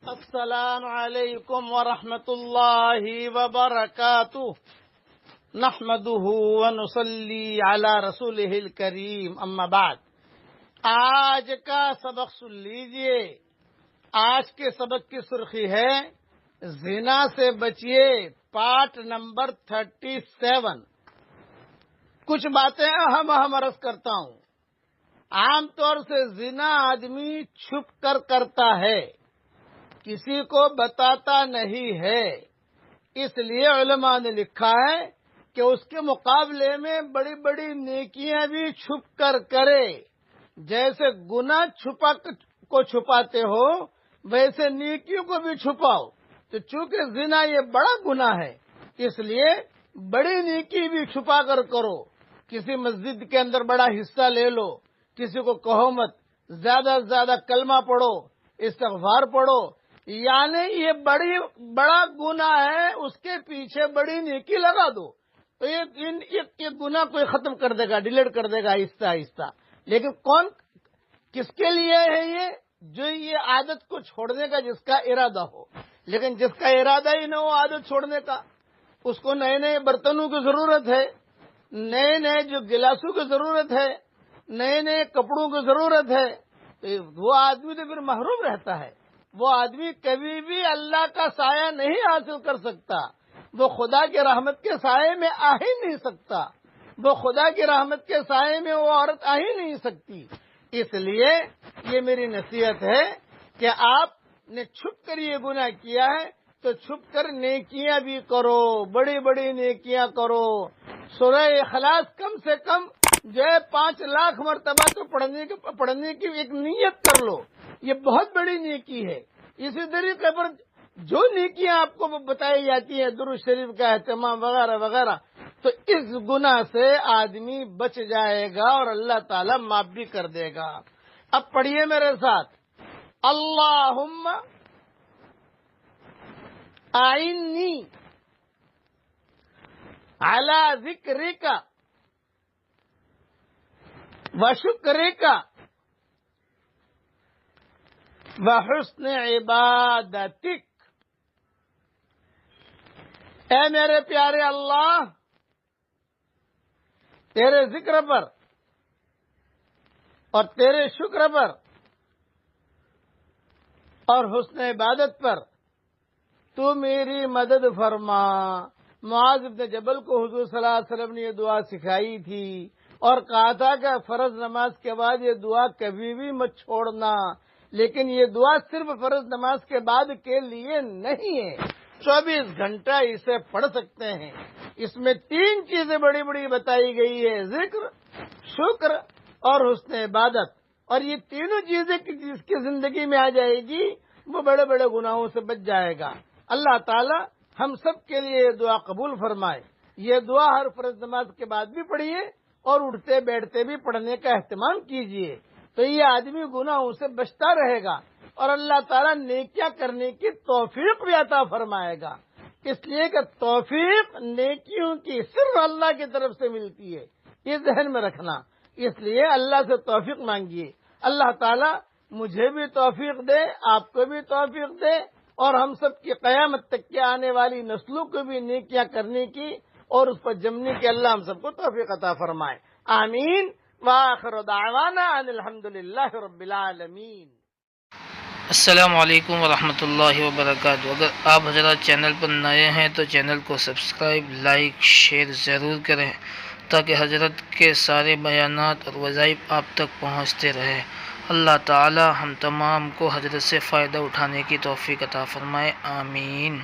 السلام علیکم ورحمۃ اللہ وبرکاتہ نحمده ونصلی علی رسولہ الکریم اما بعد۔ آج کا سبق سن لیجئے۔ آج کے سبق کی سرخی ہے زنا سے بچیے، پارٹ نمبر 37۔ کچھ باتیں اہم عرض کرتا ہوں۔ عام طور سے زنا آدمی چھپ کر کرتا ہے، کسی کو بتاتا نہیں ہے۔ اس لیے علماء نے لکھا ہے کہ اس کے مقابلے میں بڑی بڑی نیکیاں بھی چھپ کر کرے۔ جیسے گناہ چھپاتے ہو، ویسے نیکیوں کو بھی چھپاؤ۔ تو چونکہ زنا یہ بڑا گناہ ہے، اس لیے بڑی نیکی بھی چھپا کر کرو۔ کسی مسجد کے اندر بڑا حصہ لے لو، کسی کو کہو مت، زیادہ سے زیادہ کلمہ پڑھو، استغفار پڑھو، یعنی یہ بڑا گناہ ہے، اس کے پیچھے بڑی نیکی لگا دو تو یہ گناہ کوئی ختم کر دے گا، ڈیلیٹ کر دے گا آہستہ آہستہ۔ لیکن کس کے لیے ہے یہ؟ جو یہ عادت کو چھوڑنے کا جس کا ارادہ ہو۔ لیکن جس کا ارادہ ہی نہ ہو عادت چھوڑنے کا، اس کو نئے نئے برتنوں کی ضرورت ہے، نئے نئے جو گلاسوں کی ضرورت ہے، نئے نئے کپڑوں کی ضرورت ہے، وہ آدمی تو پھر محروم رہتا ہے۔ وہ آدمی کبھی بھی اللہ کا سایہ نہیں حاصل کر سکتا، وہ خدا کی رحمت کے سائے میں آ ہی نہیں سکتا، وہ خدا کی رحمت کے سائے میں وہ عورت آ ہی نہیں سکتی۔ اس لیے یہ میری نصیحت ہے کہ آپ نے چھپ کر یہ گناہ کیا ہے تو چھپ کر نیکیاں بھی کرو، بڑی بڑی نیکیاں کرو۔ سورہ اخلاص کم سے کم جو ہے 5 لاکھ مرتبہ تو پڑھنے کی ایک نیت کر لو، یہ بہت بڑی نیکی ہے۔ اسی طریقے پر جو نیکیاں آپ کو بتائی جاتی ہیں، درود شریف کا اہتمام وغیرہ وغیرہ، تو اس گناہ سے آدمی بچ جائے گا اور اللہ تعالیٰ معاف بھی کر دے گا۔ اب پڑھیے میرے ساتھ، اللہم اعنی علی ذکرک وشکرک وحسن عبادتک۔ اے میرے پیارے اللہ، تیرے ذکر پر اور تیرے شکر پر اور حسن عبادت پر تو میری مدد فرما۔ معاذ بن جبل کو حضور صلی اللہ علیہ وسلم نے یہ دعا سکھائی تھی اور کہا تھا کہ فرض نماز کے بعد یہ دعا کبھی بھی مت چھوڑنا۔ لیکن یہ دعا صرف فرض نماز کے بعد کے لیے نہیں ہے، 24 گھنٹہ اسے پڑھ سکتے ہیں۔ اس میں 3 چیزیں بڑی بڑی بتائی گئی ہے، ذکر، شکر اور حسن عبادت۔ اور یہ تینوں چیزیں جس کی زندگی میں آ جائے گی وہ بڑے بڑے گناہوں سے بچ جائے گا۔ اللہ تعالی ہم سب کے لیے یہ دعا قبول فرمائے۔ یہ دعا ہر فرض نماز کے بعد بھی پڑھیے اور اٹھتے بیٹھتے بھی پڑھنے کا اہتمام کیجیے، تو یہ آدمی گناہوں سے بچتا رہے گا اور اللہ تعالیٰ نیکیاں کرنے کی توفیق بھی عطا فرمائے گا۔ اس لیے کہ توفیق نیکیوں کی صرف اللہ کی طرف سے ملتی ہے، یہ ذہن میں رکھنا۔ اس لیے اللہ سے توفیق مانگیے، اللہ تعالیٰ مجھے بھی توفیق دے، آپ کو بھی توفیق دے، اور ہم سب کی قیامت تک کے آنے والی نسلوں کو بھی نیکیاں کرنے کی اور اس پر جمنے کی اللہ ہم سب کو توفیق عطا فرمائے۔ آمین۔ وآخر دعوانا ان الحمدللہ رب العالمین۔ السلام علیکم ورحمۃ اللہ وبرکاتہ۔ اگر آپ حضرات چینل پر نئے ہیں تو چینل کو سبسکرائب، لائک، شیئر ضرور کریں تاکہ حضرت کے سارے بیانات اور وظائف آپ تک پہنچتے رہے۔ اللہ تعالی ہم تمام کو حضرت سے فائدہ اٹھانے کی توفیق عطا فرمائے۔ آمین۔